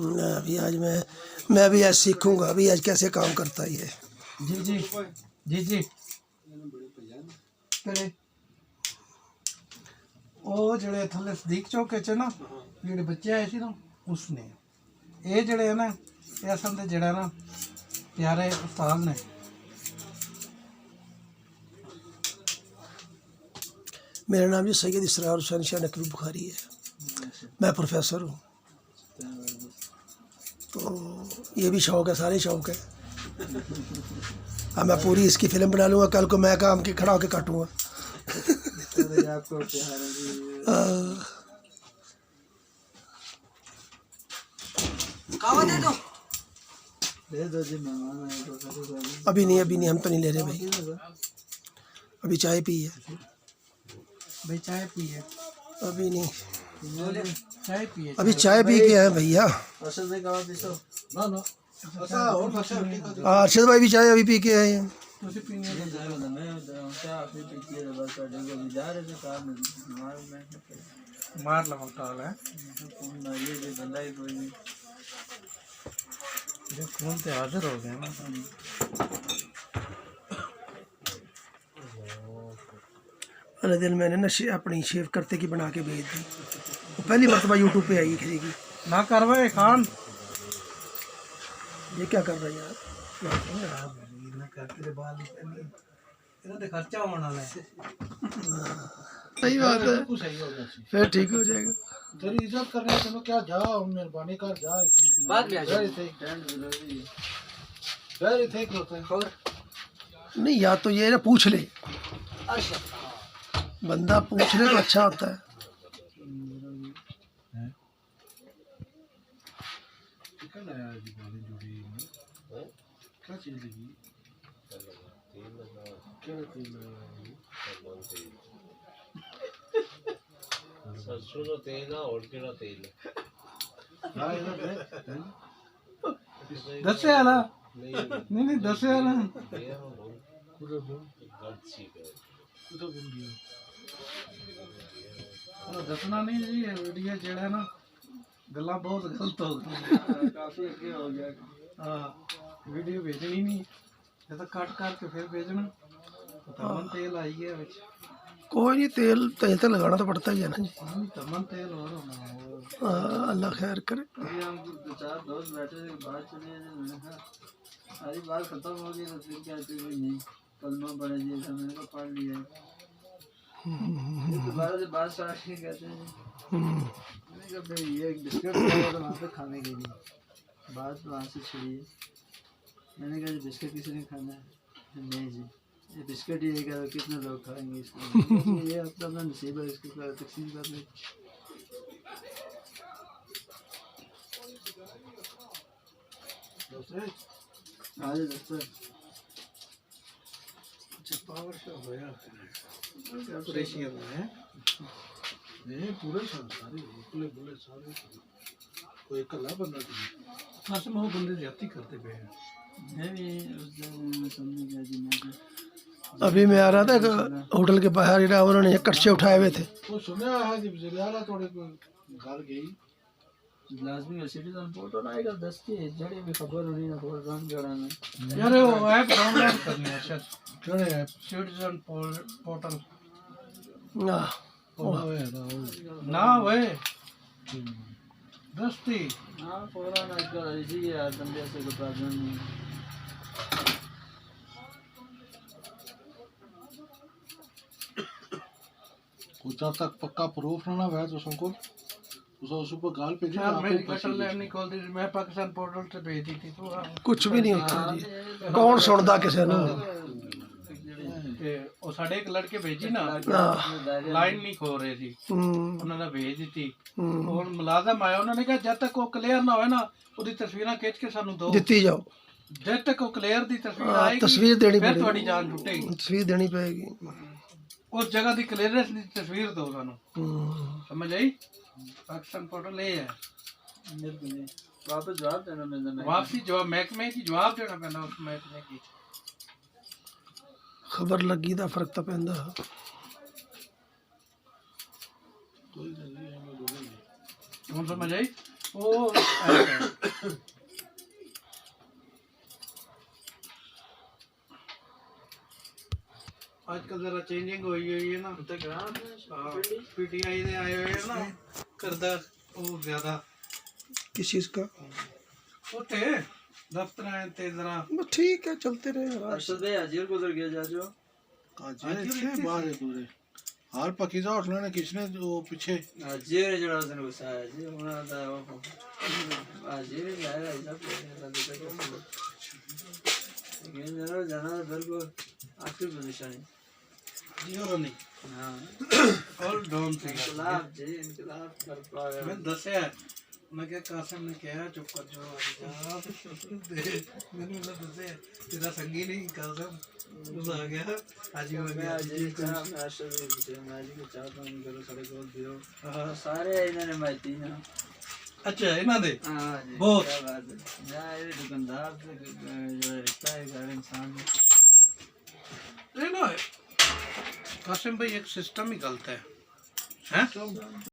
अभी आज मैं भी आज सीखूंगा अभी आज कैसे काम करता है ये। जी जी जी जी तेरे ਉਹ ਜਿਹੜੇ ਥੱਲੇ ਸਦੀਕ ਚੌਕ 'ਚ ਨਾ ਜਿਹੜੇ ਬੱਚੇ ਆਏ ਸੀ ਨਾ ਉਸਨੇ ਇਹ ਜਿਹੜੇ ਹੈ ਨਾ ਇਹ ਅਸਲ ਤੇ ਜਿਹੜਾ ਨਾ ਪਿਆਰੇ ਉਸਤਾਦ ਨੇ। मेरा नाम जी सैयद इसरार हुसैन शाह नकवी बुखारी है, मैं प्रोफेसर हूँ। तो ये भी शौक़ है, सारे शौक़ है। अब मैं पूरी इसकी फ़िल्म बना लूँगा, कल को मैं काम के खड़ा होकर काटूँगा। अभी नहीं हम तो नहीं ले रहे भाई, अभी चाय पी है भाई चाय पी है अभी नहीं, चाय पी है अभी चाय पी के आए भैया। अरशद भाई भी चाय अभी पी के आए हैं। ਤੁਸੀਂ ਪੀਣੀ ਹੈ मार लगा टाल है ये फोन पे हाजिर हो गए ना। अगले दिन मैंने ना अपनी शेव करते की बना के भेज दी, वो पहली मरतबा यूट्यूब पे आई खरीगी। ना करवाए खान ये क्या कर रहा है यार, खर्चा होने वाला है। सही बात है, फिर ठीक हो जाएगा। तेरी इज्जत करने तुम क्या जा मेहरबानी कर जा बात क्या नहीं या तो ये ना पूछ ले, बंदा पूछ ले तो अच्छा होता है। क्या चीज लगी सरसों का तेल है और केड़ा तेल है दस वाला नहीं दस वाला दसना नहीं जी वीडियो जेड़ा ना गल्ला बहुत गलत हो गई काफी अगे हो गया। हाँ वीडियो भेजनी नहीं ये तो कट करके फिर भेजना तमन तेल आई है विच कोई नहीं, तेल तो लगाना तो पड़ता ही है ना जी। तमन तेल और होना अल्लाह खैर करे। हम दो चार दोस्त बैठे थे बात चली सारी बात खत्म हो गई तो फिर कहते भी नहीं कलमा पढ़े जी था मैंने कहा पढ़ लिया दोबारा से बात स्टार्ट ही कहते हैं मैंने कहा भाई ये एक बिस्किट था वहाँ पे खाने के लिए बात वहाँ से छिड़ी है। मैंने कहा बिस्किट किसी ने खाना है नहीं जी ये बिस्किट ये क्या कितने लोग खाएंगे इसको ये अपना अपना नसीब है इसको तकसीम कर ले। आज दोस्तों पावर से होया ऑपरेशन है नहीं पूरे सारे बोले सारे कोई कला बंदा बस में वो बंदे जाती करते पे हैं। मैं भी उस दिन समझ गया जी मैं अभी मैं आ रहा था होटल के बाहर ही रहा, उन्होंने कच्चे उठाए हुए थे। वो सुना है जब जलियाला थोड़े घर गई लाजमी सिटीजन पोर्टल आएगा 10 की जड़ी भी खबर होनी ना थोड़ा काम जड़ा में यार वो ऐप डाउनलोड करनी है सर जोड़े ऐप सिटीजन पोर्टल ना वे दस्ती हां फौरन आजकल इजी यार बंदे से कोई प्रॉब्लम नहीं। कुछ तक पक्का प्रूफ ना है तो उसको उस ऊपर गाल पे मेरी कटल लैंड नहीं खोल दी मैं पाकिस्तान पोर्टल से भेज दी थी तो कुछ भी नहीं होता जी, कौन सुनता किसी ने। ਉਹ ਸਾਡੇ ਇੱਕ ਲੜਕੇ ਭੇਜੀ ਨਾ ਲਾਈਨ ਨਹੀਂ ਖੋ ਰਹੇ ਸੀ ਉਹਨਾਂ ਨੇ ਭੇਜ ਦਿੱਤੀ ਹੁਣ ਮੁਲਾਜ਼ਮ ਆਇਆ ਉਹਨਾਂ ਨੇ ਕਿਹਾ ਜਦ ਤੱਕ ਉਹ ਕਲੀਅਰ ਨਾ ਹੋਵੇ ਨਾ ਉਹਦੀ ਤਸਵੀਰਾਂ ਖਿੱਚ ਕੇ ਸਾਨੂੰ ਦਿਓ ਦਿੱਤੀ ਜਾਓ, जब तक वो क्लियर दी तस्वीर आएगी तस्वीर देनी फिर पड़ेगी, थोड़ी जान छुटेगी तस्वीर देनी पड़ेगी। उस जगह की क्लियरेंस दी तस्वीर दो सानू समझ आई। पाकिस्तान पोर्टल ये है वापस जवाब देना मैंने वापसी जवाब महकमे की जवाब देना पैना उस महकमे की खबर लगी दा फर्क तो पैंदा। समझ आई। ਉਹ आजकल जरा चेंजिंग हुई है ना पीटीआई ने आए हुए हैं ना करदा वो ज्यादा किस चीज़ का? उठे दफ्तर आए थे जरा बस ठीक है, चलते रहे आराम से। अरशद भाई हाजिर गुजर गया जाजो बाहर है पूरे हाल पकीजा होटल ने किसने वो पीछे हाजिर जड़ा उसने गुस्साया जी उन्होंने था वो हाजिर लाया हिसाब लेकिन जरा जाना बिल्कुल आखिरी पोजीशन है जीरो नहीं हाँ ऑल डाउन थी इनकलाब जी इनकलाब कर पाया मैं दसया मैं क्या कासिम ने कहा चुप कर जाओ मैंने मतलब दसया तेरा संगी नहीं कासिम उस आ गया आज हो मैं गया आज ही चाह मैं अरशद भाई मैं आज ही चाहता हूँ करो सारे को दियो हाँ। सारे इन्होंने माइती ना अच्छा इन्हों दे हाँ जी बहुत। क्या बात है यार ये दुकानदार से जो रिश्ता है हर इंसान में ये ना कासिम भाई एक सिस्टम ही गलत है हैं